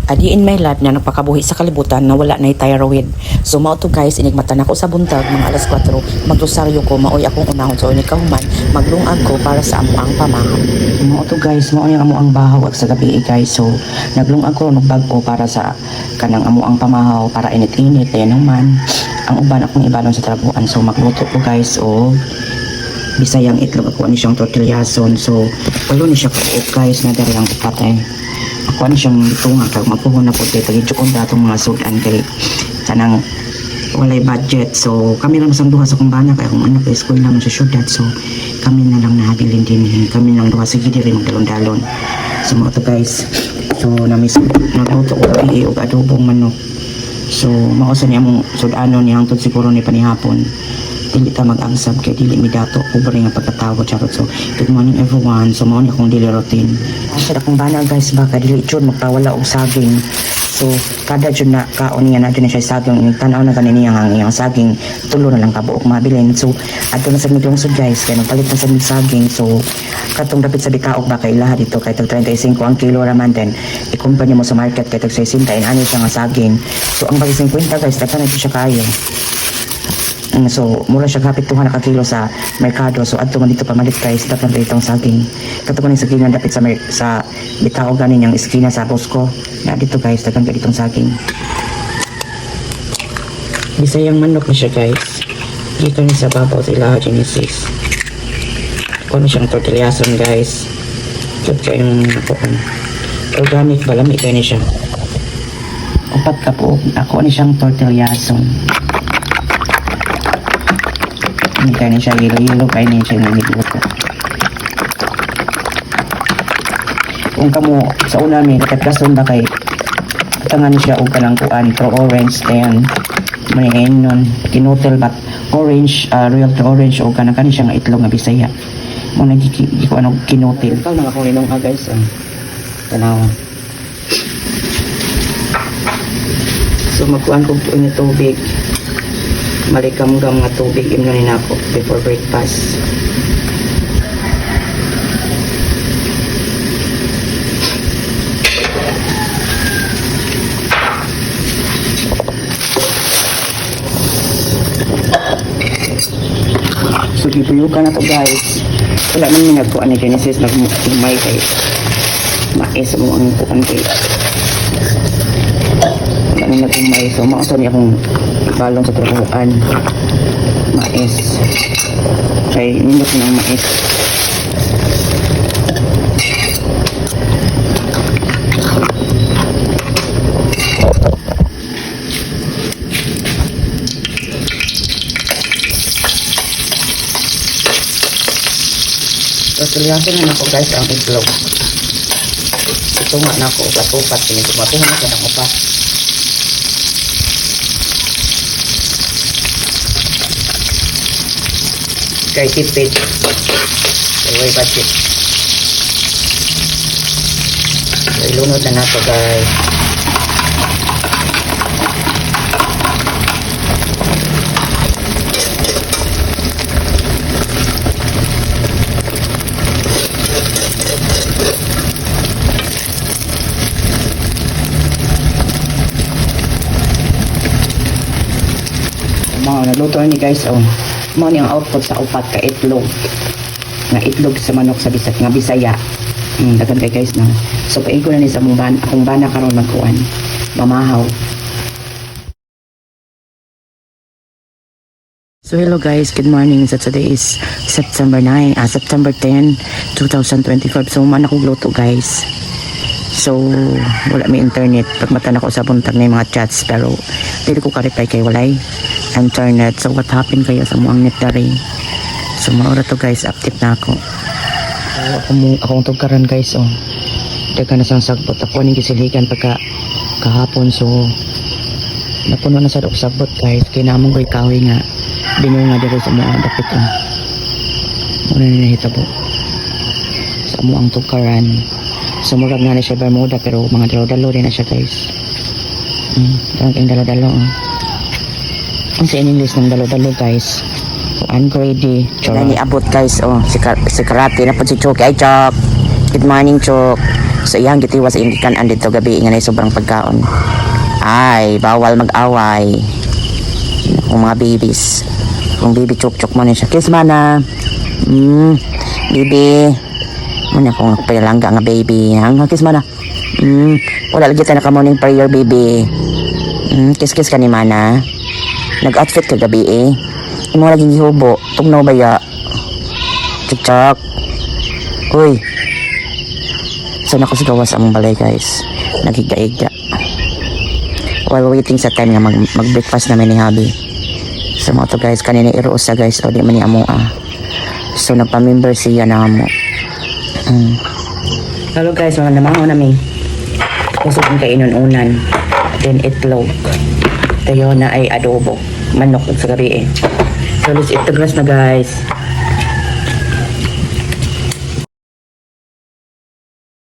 Adiin may lad na nagpakabuhi sa kalibutan na wala na thyroid. So mao to guys, inigmatan ako sa buntag mga alas 4, magrosaryo ko, maoy akong unahon. So ini kahuman, maglungag ko para sa amo ang pamahaw. Mao to guys, mao yung amo ang bahaw ag sa gabi guys. So naglungag ko nugbag ko para sa kanang amo ang pamahaw para init-init ayan naman. Ang uban akong ibalon sa trabuan. So magluto ko guys o bisayang itlog ako ni siyang tortillason. So walo ni siya ko guys na dari lang patay. Ako ano siyang tunga kag magpuhon na po kay pagidjukon datong mga sudan kay kanang walay budget. So kami lang sang duha sa kumbana kay akong anak kay school naman sa syudad. So kami na lang nahabilin din kami lang duha sige diri magdalon-dalon. So mo to guys. So nagluto ko gabi og adobong manok. So mao sa niya mong sudano ni hangtod siguro ni panihapon. Dili ta mag-agsab kay dili mi dato ubre nga pagkatawo charot. So good morning everyone. So mao ni akong daily routine. Sa akong bana guys baka dili jud magpawala og saging. So kada jud na kaon niya na jud siya saging tan-aw na kanini ang iyang saging tulo na lang kabuok mabilin. So adto na sa miglong sud guys kay nagpalit na sa saging. So katong dapit sa bitaog ba kay lahat dito kay tag 35 ang kilo raman din ikumpanya mo sa market kay tag 60 ani siya nga saging. So ang bagi 50 guys dapat na siya kayo. So, mura siya kapit 200 ka kilo sa merkado. So, adto man dito pamalit guys, dapat na itong saging. Kato ko ng saging dapit sa bitaw ganin yung iskina sa Costco. Na dito guys, dapat ka itong saging. Bisayang manok na siya guys. Dito ni sa babaw sa ilaha Genesis. Kung siyang tortillason guys. Ito kayong organic ba, lami kayo ni siya. Upat ka po, ako ni siyang tortillason. Hindi kaya siya yelo-yelo kaya niya siya niluluto. Kung kamo sa una may katkason ba kay tangan siya o kanang kuan pro orange ayan manihin nun kinutel bat orange royal to orange o kanang siya nga itlog nga bisaya mo nagiki ko ano kinutel ikaw na ako ninong guys tanawa. So magkuan ko po ini tubig malikam-gam nga tubig imno ni nako before breakfast. So gipuyukan na to guys. Wala man mi nagkuan ni Genesis nagmay kay mais mo ang kuan kay wala man nagmay. So mao sa niya akong balong sa trabuan mais kay nindot ng mais. Tortillason na ako guys ang itlog. Ito nga na ako upat-upat pinitumatungan na ng upat. Kay tipid way budget. So ilunod na nato guys. Mga naluto ni guys mao ni ang output sa upat ka itlog nga itlog sa manok sa bisat nga bisaya dagan kay guys na so paingon na ni sa akong bana karon magkuan mamahaw. So hello guys, good morning. So today is September 10, 2025. So man ako gluto guys. So wala may internet pagmatan ako sa buntag na mga chats pero dili ko ka-reply kay walay internet. So what happened kaya sa muang net dari. So maura to guys, update na ako. So akong tugkaran guys daga na sang sagbot ako ning gisiligan pagka kahapon. So napuno na sa og sagbot guys kay namong koy kahoy nga binunga diri sa mga dapit muna na nahitabo sa muang tugkaran. So murag na siya Bermuda pero mga dalo-dalo din na siya guys. Ang dalo-dalo ang sa English ng dalo-dalo guys. Ungrady. Ni abot guys si Karate na po si Chok. Ay Chok. Good morning Chok. So iyang gitiwas sa iyang gikanan dito gabi nga na sobrang pagkaon. Ay, bawal mag-away. Kung mga babies. Kung baby chok-chok mo na siya. Kiss mana. Baby. Muna kung palangga nga baby. Ang kiss mana. Wala lagi tayo naka-morning prayer baby. Kiss-kiss ka ni mana. Nag-outfit ka gabi eh. Imo laging gihubo. Tugnaw ba ya? Chok-chok. Uy. So na ko sa gawas among balay guys. Naghiga-higa. While waiting sa time nga mag-breakfast namin ni Habi. So mga to guys, kanina iruos sa guys. O di man ni amo So nagpa-member siya na amo. Hello guys, mga namango namin. Kusog ang kainon-unan. Then itlog. Tayo na ay adobo. Manok sa gabi eh. So let's eat the grass na guys.